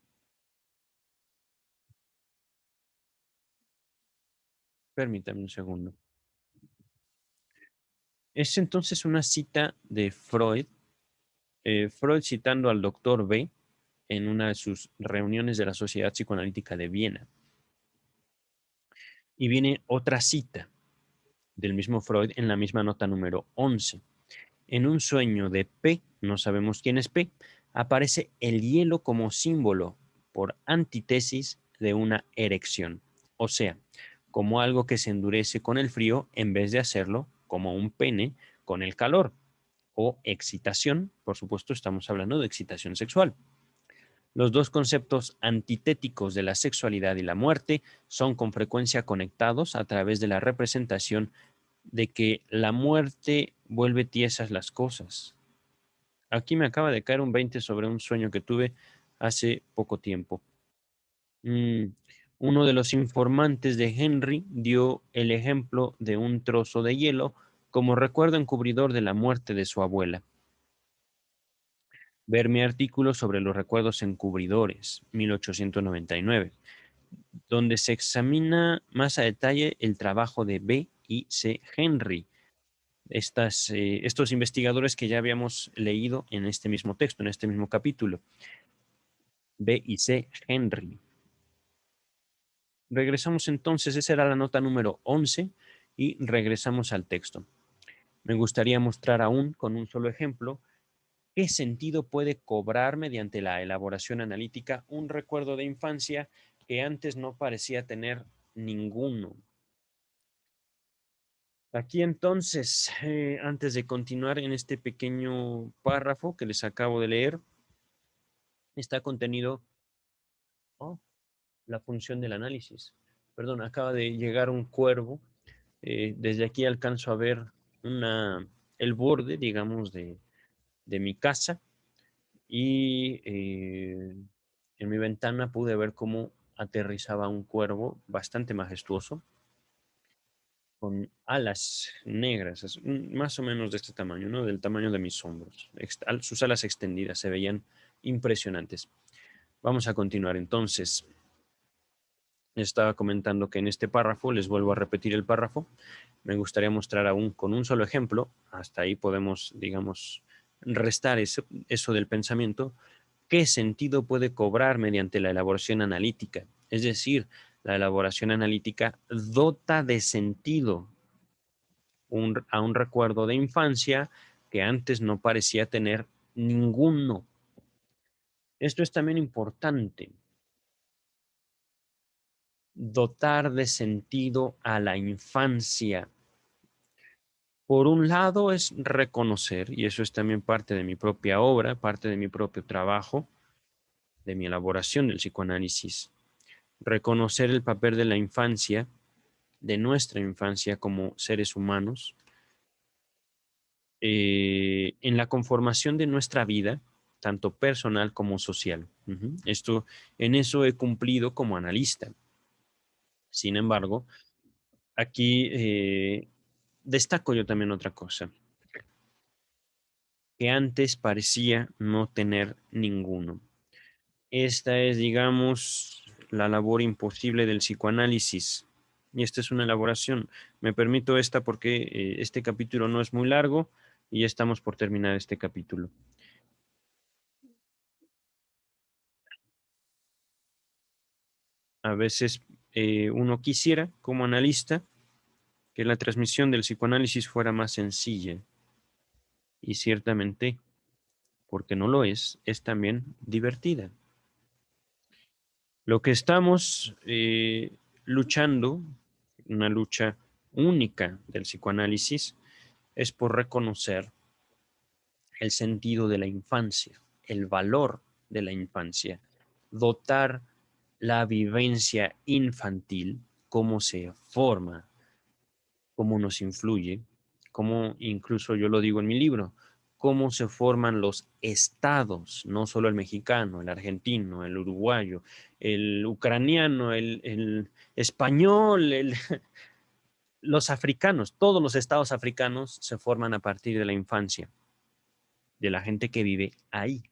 permítame un segundo. Es entonces una cita de Freud, Freud citando al doctor B en una de sus reuniones de la Sociedad Psicoanalítica de Viena. Y viene otra cita del mismo Freud en la misma nota número 11. En un sueño de P, no sabemos quién es P, aparece el hielo como símbolo por antítesis de una erección, o sea, como algo que se endurece con el frío en vez de hacerlo como un pene con el calor, o excitación, por supuesto estamos hablando de excitación sexual. Los dos conceptos antitéticos de la sexualidad y la muerte son con frecuencia conectados a través de la representación de que la muerte vuelve tiesas las cosas. Aquí me acaba de caer un 20 sobre un sueño que tuve hace poco tiempo. Mm, Uno de los informantes de Henry dio el ejemplo de un trozo de hielo como recuerdo encubridor de la muerte de su abuela. Ver mi artículo sobre los recuerdos encubridores, 1899, donde se examina más a detalle el trabajo de B. y C. Henry, estos investigadores que ya habíamos leído en este mismo texto, en este mismo capítulo, B y C. Henry. Regresamos entonces, esa era la nota número 11 y regresamos al texto. Me gustaría mostrar aún con un solo ejemplo qué sentido puede cobrar mediante la elaboración analítica un recuerdo de infancia que antes no parecía tener ninguno. Aquí entonces, antes de continuar en este pequeño párrafo que les acabo de leer, está contenido la función del análisis. Perdón, acaba de llegar un cuervo. Desde aquí alcanzo a ver el borde, digamos, de mi casa y en mi ventana pude ver cómo aterrizaba un cuervo bastante majestuoso con alas negras, más o menos de este tamaño, ¿no? Del tamaño de mis hombros. Sus alas extendidas se veían impresionantes. Vamos a continuar entonces. Estaba comentando que en este párrafo, les vuelvo a repetir el párrafo, me gustaría mostrar aún con un solo ejemplo, hasta ahí podemos, digamos, restar eso del pensamiento, qué sentido puede cobrar mediante la elaboración analítica. Es decir, la elaboración analítica dota de sentido a un recuerdo de infancia que antes no parecía tener ninguno. Esto es también importante, dotar de sentido a la infancia. Por un lado es reconocer, y eso es también parte de mi propia obra, parte de mi propio trabajo, de mi elaboración del psicoanálisis, reconocer el papel de la infancia, de nuestra infancia como seres humanos, en la conformación de nuestra vida, tanto personal como social. En eso he cumplido como analista. Sin embargo, aquí destaco yo también otra cosa, que antes parecía no tener ninguno. Esta es, digamos, la labor imposible del psicoanálisis. Y esta es una elaboración. Me permito esta porque este capítulo no es muy largo y ya estamos por terminar este capítulo. A veces uno quisiera, como analista, que la transmisión del psicoanálisis fuera más sencilla. Y ciertamente, porque no lo es también divertida. Lo que estamos luchando, una lucha única del psicoanálisis, es por reconocer el sentido de la infancia, el valor de la infancia, dotar la vivencia infantil, cómo se forma, cómo nos influye, cómo incluso yo lo digo en mi libro, cómo se forman los estados, no solo el mexicano, el argentino, el uruguayo, el ucraniano, el español, los africanos, todos los estados africanos se forman a partir de la infancia, de la gente que vive ahí.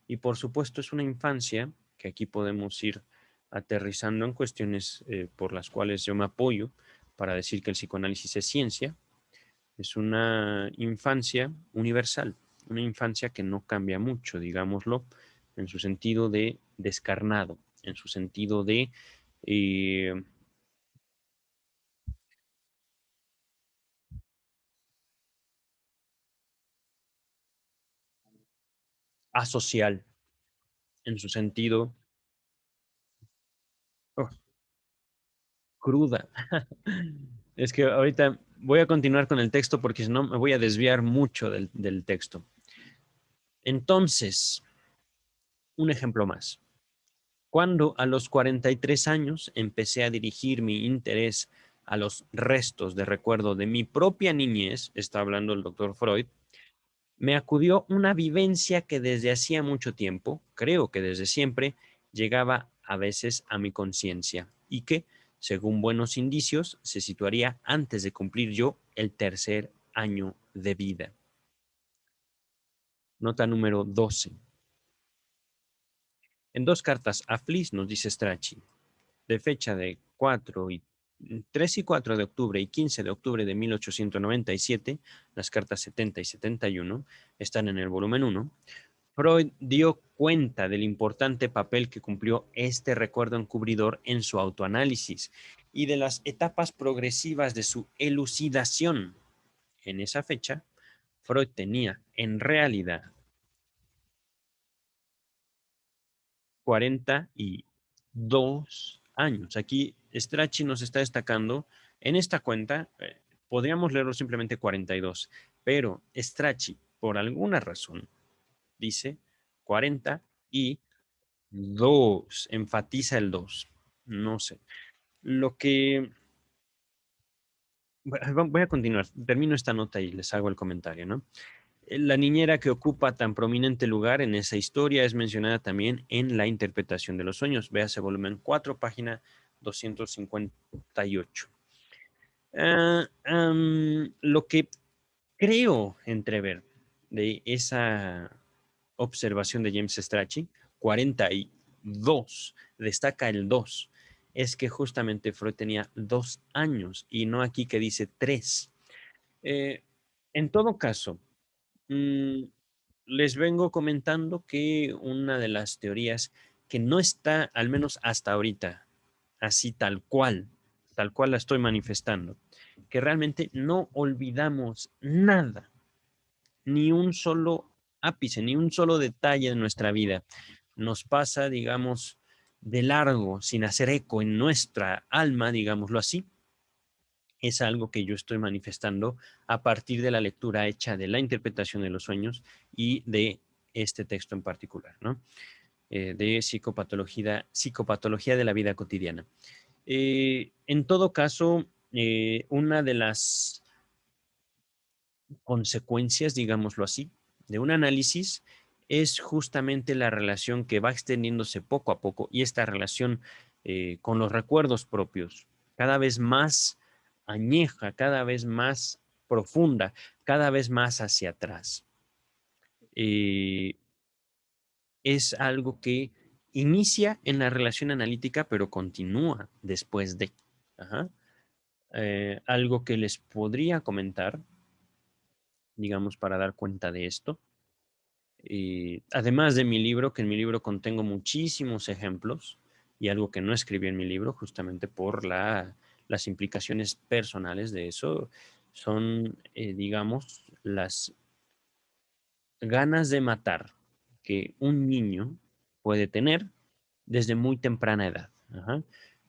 Y por supuesto es una infancia que aquí podemos ir aterrizando en cuestiones por las cuales yo me apoyo para decir que el psicoanálisis es ciencia. Es una infancia universal, una infancia que no cambia mucho, digámoslo, en su sentido de descarnado, en su sentido de eh, asocial, en su sentido oh, cruda. Es que ahorita voy a continuar con el texto porque si no me voy a desviar mucho del texto. Entonces, un ejemplo más. Cuando a los 43 años empecé a dirigir mi interés a los restos de recuerdo de mi propia niñez, está hablando el doctor Freud, me acudió una vivencia que desde hacía mucho tiempo, creo que desde siempre, llegaba a veces a mi conciencia y que, según buenos indicios, se situaría antes de cumplir yo el tercer año de vida. Nota número 12. En dos cartas a Fliss nos dice Strachey, de fecha de 4 y 3 y 4 de octubre y 15 de octubre de 1897, las cartas 70 y 71 están en el volumen 1, Freud dio cuenta del importante papel que cumplió este recuerdo encubridor en su autoanálisis y de las etapas progresivas de su elucidación. En esa fecha, Freud tenía en realidad 42 años. Aquí Strachey nos está destacando en esta cuenta, podríamos leerlo simplemente 42, pero Strachey, por alguna razón, dice 42, enfatiza el 2. No sé. Lo que... Voy a continuar, termino esta nota y les hago el comentario, ¿no? La niñera que ocupa tan prominente lugar en esa historia es mencionada también en la interpretación de los sueños. Véase volumen 4, página 258. Lo que creo entrever de esa observación de James Strachey, 42, destaca el 2, es que justamente Freud tenía 2 años y no aquí que dice 3. En todo caso, Mm, les vengo comentando que una de las teorías que no está, al menos hasta ahorita, así tal cual la estoy manifestando, que realmente no olvidamos nada, ni un solo ápice, ni un solo detalle de nuestra vida. Nos pasa, digamos, de largo, sin hacer eco en nuestra alma, digámoslo así, es algo que yo estoy manifestando a partir de la lectura hecha de la interpretación de los sueños y de este texto en particular, ¿no? De psicopatología de la vida cotidiana. En todo caso, una de las consecuencias, digámoslo así, de un análisis es justamente la relación que va extendiéndose poco a poco y esta relación con los recuerdos propios, cada vez más añeja, cada vez más profunda, cada vez más hacia atrás. Eh, es algo que inicia en la relación analítica, pero continúa después de. Ajá. Algo que les podría comentar, digamos, para dar cuenta de esto. Además de mi libro, que en mi libro contengo muchísimos ejemplos y algo que no escribí en mi libro, justamente por las implicaciones personales de eso, son, digamos, las ganas de matar que un niño puede tener desde muy temprana edad. Ajá.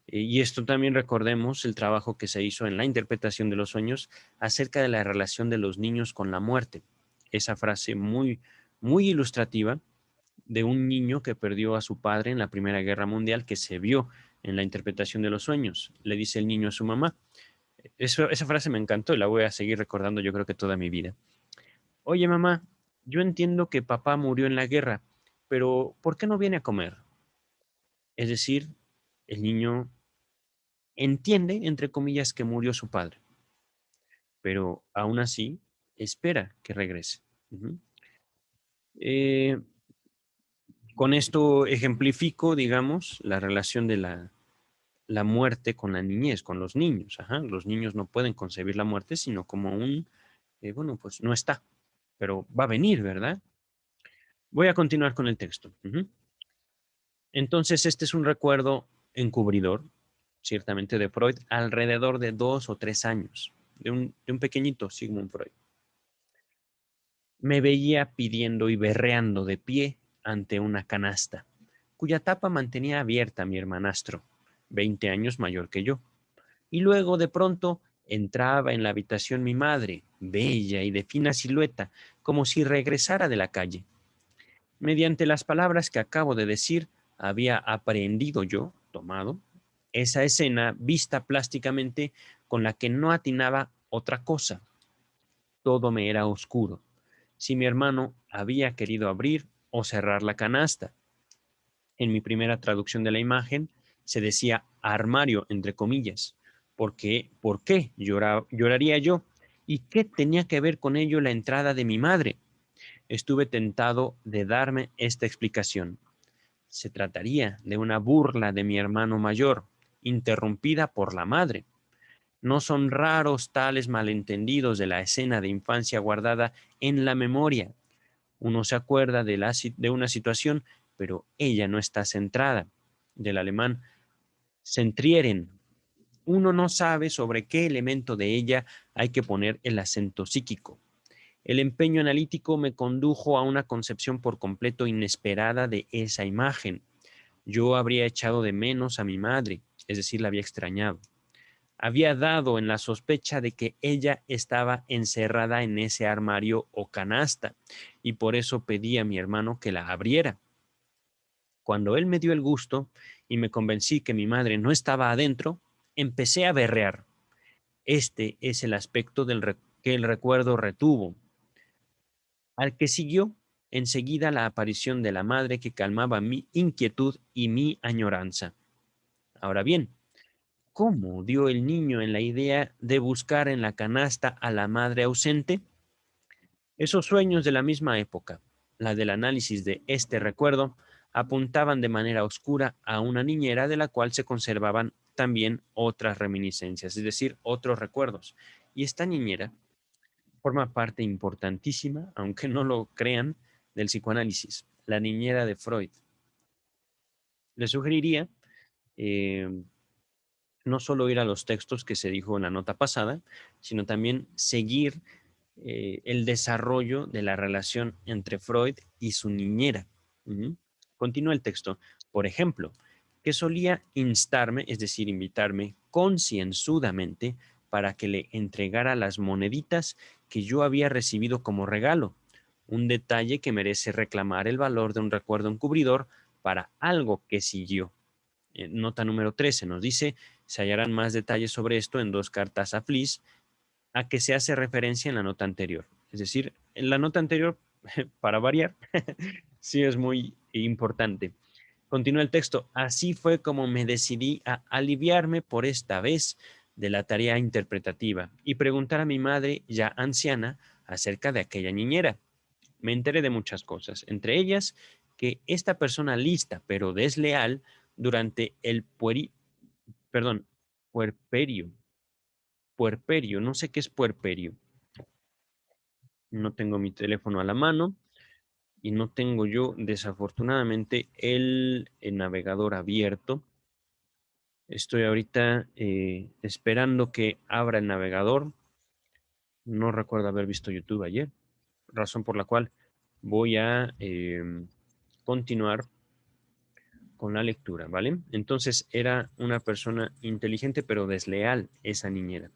Y esto también recordemos el trabajo que se hizo en la interpretación de los sueños acerca de la relación de los niños con la muerte. Esa frase muy, muy ilustrativa de un niño que perdió a su padre en la Primera Guerra Mundial que se vio en la interpretación de los sueños. Le dice el niño a su mamá. Esa frase me encantó y la voy a seguir recordando yo creo que toda mi vida. Oye, mamá, yo entiendo que papá murió en la guerra, pero ¿por qué no viene a comer? Es decir, el niño entiende, entre comillas, que murió su padre, pero aún así espera que regrese. Ujú. Eh, con esto ejemplifico, digamos, la relación de la muerte con la niñez, con los niños. Ajá. Los niños no pueden concebir la muerte, sino como bueno, pues no está, pero va a venir, ¿verdad? Voy a continuar con el texto. Ujú. Entonces, este es un recuerdo encubridor, ciertamente de Freud, alrededor de 2 o 3 años, de un pequeñito Sigmund Freud. Me veía pidiendo y berreando de pie ante una canasta, cuya tapa mantenía abierta mi hermanastro, 20 años mayor que yo. Y luego, de pronto, entraba en la habitación mi madre, bella y de fina silueta, como si regresara de la calle. Mediante las palabras que acabo de decir, había aprehendido yo, tomado, esa escena vista plásticamente con la que no atinaba otra cosa. Todo me era oscuro. Si mi hermano había querido abrir o cerrar la canasta. En mi primera traducción de la imagen se decía armario, entre comillas. ¿Por qué lloraría yo? ¿Y qué tenía que ver con ello la entrada de mi madre? Estuve tentado de darme esta explicación. Se trataría de una burla de mi hermano mayor, interrumpida por la madre. No son raros tales malentendidos de la escena de infancia guardada en la memoria. Uno se acuerda de una situación, pero ella no está centrada. Del alemán, centrieren. Uno no sabe sobre qué elemento de ella hay que poner el acento psíquico. El empeño analítico me condujo a una concepción por completo inesperada de esa imagen. Yo habría echado de menos a mi madre, es decir, la había extrañado. Había dado en la sospecha de que ella estaba encerrada en ese armario o canasta, y por eso pedí a mi hermano que la abriera. Cuando él me dio el gusto y me convencí que mi madre no estaba adentro, empecé a berrear. Este es el aspecto que el recuerdo retuvo. Al que siguió enseguida la aparición de la madre que calmaba mi inquietud y mi añoranza. Ahora bien, ¿cómo dio el niño en la idea de buscar en la canasta a la madre ausente? Esos sueños de la misma época, la del análisis de este recuerdo, apuntaban de manera oscura a una niñera de la cual se conservaban también otras reminiscencias, es decir, otros recuerdos. Y esta niñera forma parte importantísima, aunque no lo crean, del psicoanálisis, la niñera de Freud. Le sugeriría eh, no solo ir a los textos que se dijo en la nota pasada, sino también seguir el desarrollo de la relación entre Freud y su niñera. Ujú. Continúa el texto. Por ejemplo, que solía instarme, es decir, invitarme concienzudamente para que le entregara las moneditas que yo había recibido como regalo, un detalle que merece reclamar el valor de un recuerdo encubridor para algo que siguió. Nota número 13 nos dice, se hallarán más detalles sobre esto en dos cartas a Fliss, a que se hace referencia en la nota anterior. Es decir, en la nota anterior, para variar, sí es muy importante. Continúa el texto. Así fue como me decidí a aliviarme por esta vez de la tarea interpretativa y preguntar a mi madre, ya anciana, acerca de aquella niñera. Me enteré de muchas cosas, entre ellas que esta persona lista pero desleal durante el perdón, puerperio, puerperio, no sé qué es puerperio. No tengo mi teléfono a la mano y no tengo yo, desafortunadamente, el navegador abierto. Estoy ahorita esperando que abra el navegador. No recuerdo haber visto YouTube ayer, razón por la cual voy a continuar con la lectura, ¿vale? Entonces era una persona inteligente pero desleal esa niñera.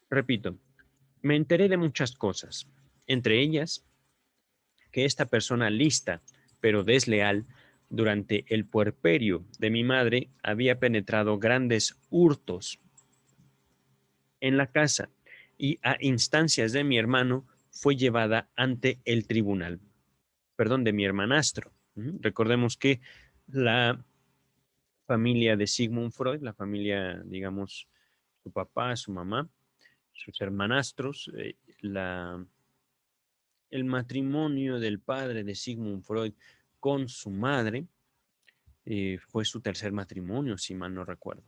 Repito, me enteré de muchas cosas, entre ellas que esta persona lista, pero desleal, durante el puerperio de mi madre había penetrado grandes hurtos en la casa y a instancias de mi hermano fue llevada ante el tribunal, perdón, de mi hermanastro. Recordemos que la familia de Sigmund Freud, la familia, digamos, su papá, su mamá, sus hermanastros, el matrimonio del padre de Sigmund Freud con su madre fue su tercer matrimonio, si mal no recuerdo.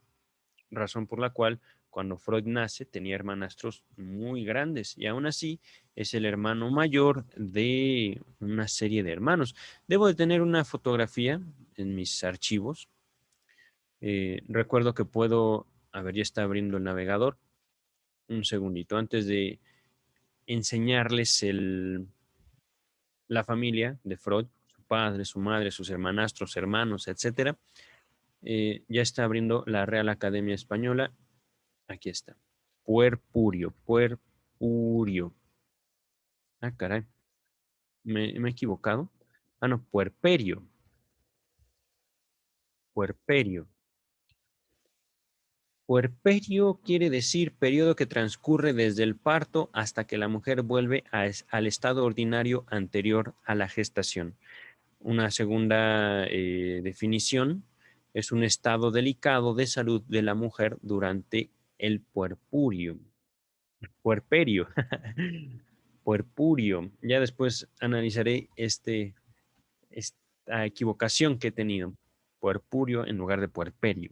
Razón por la cual cuando Freud nace tenía hermanastros muy grandes y aún así es el hermano mayor de una serie de hermanos. Debo de tener una fotografía en mis archivos. Recuerdo que puedo, a ver, ya está abriendo el navegador. Un segundito, antes de enseñarles la familia de Freud, su padre, su madre, sus hermanastros, hermanos, etcétera. Ya está abriendo la Real Academia Española. Aquí está. Puerpurio, puerpurio. Ah, caray. Me he equivocado. Ah, no, puerperio. Puerperio. Puerperio quiere decir periodo que transcurre desde el parto hasta que la mujer vuelve al estado ordinario anterior a la gestación. Una segunda definición es un estado delicado de salud de la mujer durante el puerpurio. Puerperio. Puerpurio. Ya después analizaré esta equivocación que he tenido. Puerpurio en lugar de puerperio.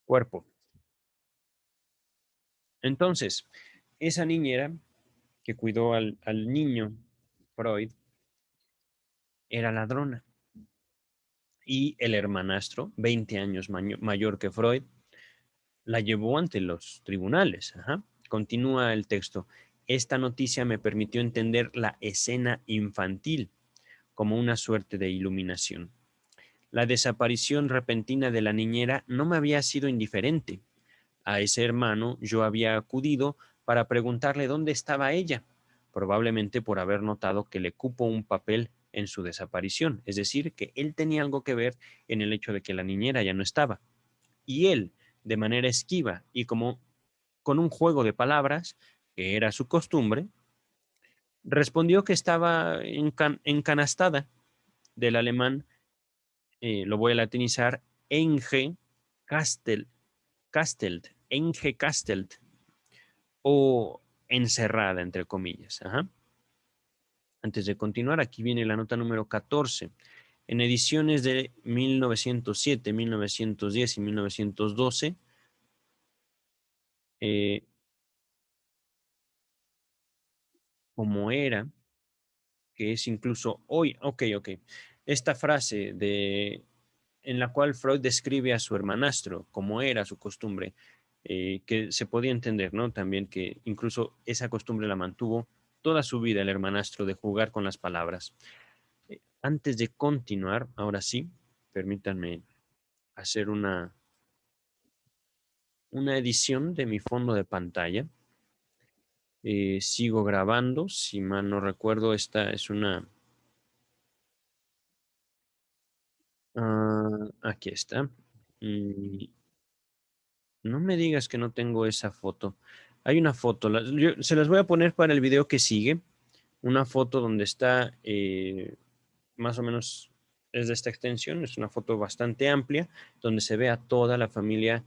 cuerpo. Entonces, esa niñera que cuidó al niño Freud era ladrona y el hermanastro, 20 años mayor que Freud, la llevó ante los tribunales. Ajá. Continúa el texto. Esta noticia me permitió entender la escena infantil como una suerte de iluminación. La desaparición repentina de la niñera no me había sido indiferente. A ese hermano yo había acudido para preguntarle dónde estaba ella, probablemente por haber notado que le cupo un papel en su desaparición, es decir, que él tenía algo que ver en el hecho de que la niñera ya no estaba. Y él, de manera esquiva y como con un juego de palabras, que era su costumbre, respondió que estaba encanastada, del alemán, lo voy a latinizar, Enge Kastelt, o encerrada, entre comillas. Ajá. Antes de continuar, aquí viene la nota número 14. En ediciones de 1907, 1910 y 1912, eh, como era, que es incluso hoy, ok. Esta frase en la cual Freud describe a su hermanastro, como era su costumbre, que se podía entender, ¿no? También que incluso esa costumbre la mantuvo toda su vida el hermanastro de jugar con las palabras. Antes de continuar, ahora sí, permítanme hacer una edición de mi fondo de pantalla. Sigo grabando, si mal no recuerdo, esta es una... aquí está. Mm, no me digas que no tengo esa foto. Hay una foto, se las voy a poner para el video que sigue. Una foto donde está más o menos es de esta extensión, es una foto bastante amplia, donde se ve a toda la familia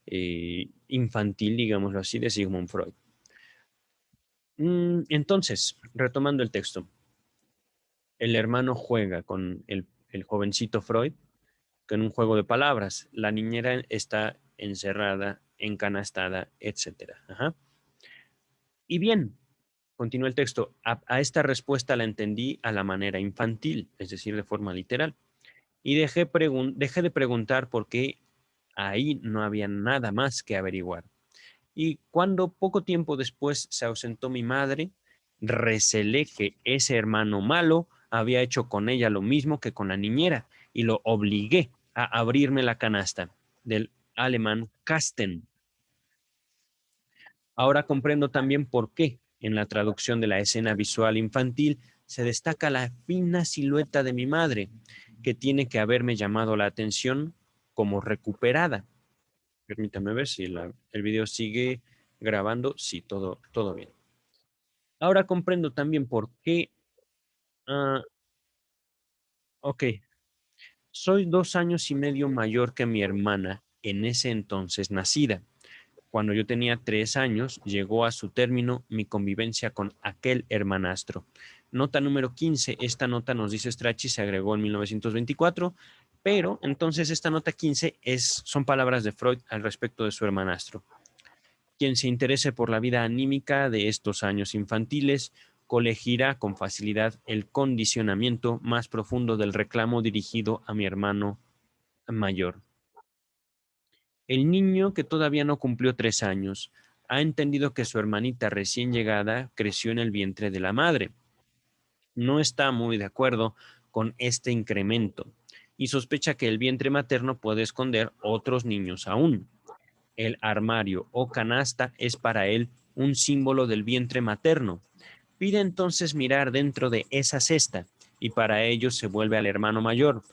infantil, digámoslo así, de Sigmund Freud. Entonces, retomando el texto, el hermano juega con el jovencito Freud con un juego de palabras. La niñera está encerrada, encanastada, etcétera. Ajá. Y bien, continúa el texto, a esta respuesta la entendí a la manera infantil, es decir, de forma literal. Y dejé de preguntar por qué ahí no había nada más que averiguar. Y cuando poco tiempo después se ausentó mi madre, recelé que ese hermano malo había hecho con ella lo mismo que con la niñera y lo obligué a abrirme la canasta del alemán Kasten. Ahora comprendo también por qué en la traducción de la escena visual infantil se destaca la fina silueta de mi madre, que tiene que haberme llamado la atención como recuperada. Permítame ver si el video sigue grabando. Sí, todo bien. Ahora comprendo también por qué. ah, ok, soy 2 años y medio mayor que mi hermana en ese entonces nacida. Cuando yo tenía 3 años, llegó a su término mi convivencia con aquel hermanastro. Nota número 15. Esta nota, nos dice Strachey, se agregó en 1924, pero entonces esta nota 15 son palabras de Freud al respecto de su hermanastro. Quien se interese por la vida anímica de estos años infantiles colegirá con facilidad el condicionamiento más profundo del reclamo dirigido a mi hermano mayor. El niño, que todavía no cumplió 3 años, ha entendido que su hermanita recién llegada creció en el vientre de la madre. No está muy de acuerdo con este incremento y sospecha que el vientre materno puede esconder otros niños aún. El armario o canasta es para él un símbolo del vientre materno. Pide entonces mirar dentro de esa cesta y para ello se vuelve al hermano mayor,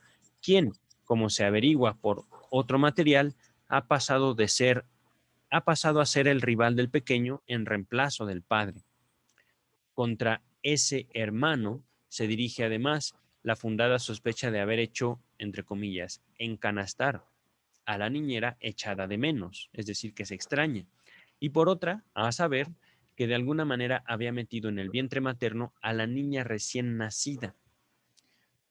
quien, como se averigua por otro material, ha pasado a ser el rival del pequeño en reemplazo del padre. Contra ese hermano se dirige además la fundada sospecha de haber hecho, entre comillas, encanastar a la niñera echada de menos, es decir, que se extraña. Y por otra, a saber que de alguna manera había metido en el vientre materno a la niña recién nacida.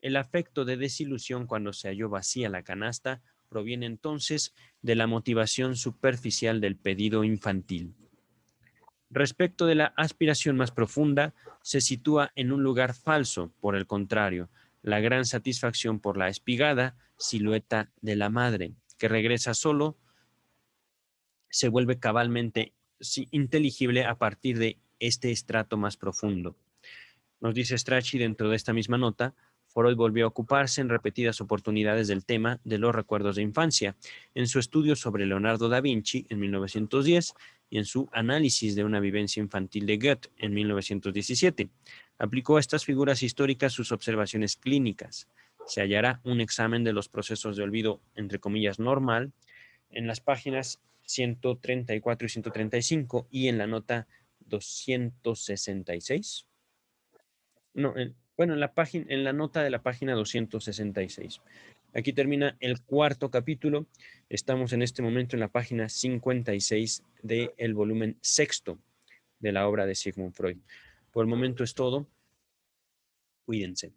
El afecto de desilusión cuando se halló vacía la canasta proviene entonces de la motivación superficial del pedido infantil. Respecto de la aspiración más profunda, se sitúa en un lugar falso, por el contrario, la gran satisfacción por la espigada silueta de la madre, que regresa solo, se vuelve cabalmente inteligible a partir de este estrato más profundo. Nos dice Strachey dentro de esta misma nota, Freud volvió a ocuparse en repetidas oportunidades del tema de los recuerdos de infancia, en su estudio sobre Leonardo da Vinci en 1910 y en su análisis de una vivencia infantil de Goethe en 1917. Aplicó a estas figuras históricas sus observaciones clínicas. Se hallará un examen de los procesos de olvido, entre comillas, normal, en las páginas 134 y 135 y en la nota 266. No, bueno, en la nota de la página 266. Aquí termina el cuarto capítulo. Estamos en este momento en la página 56 del volumen sexto de la obra de Sigmund Freud. Por el momento es todo. Cuídense.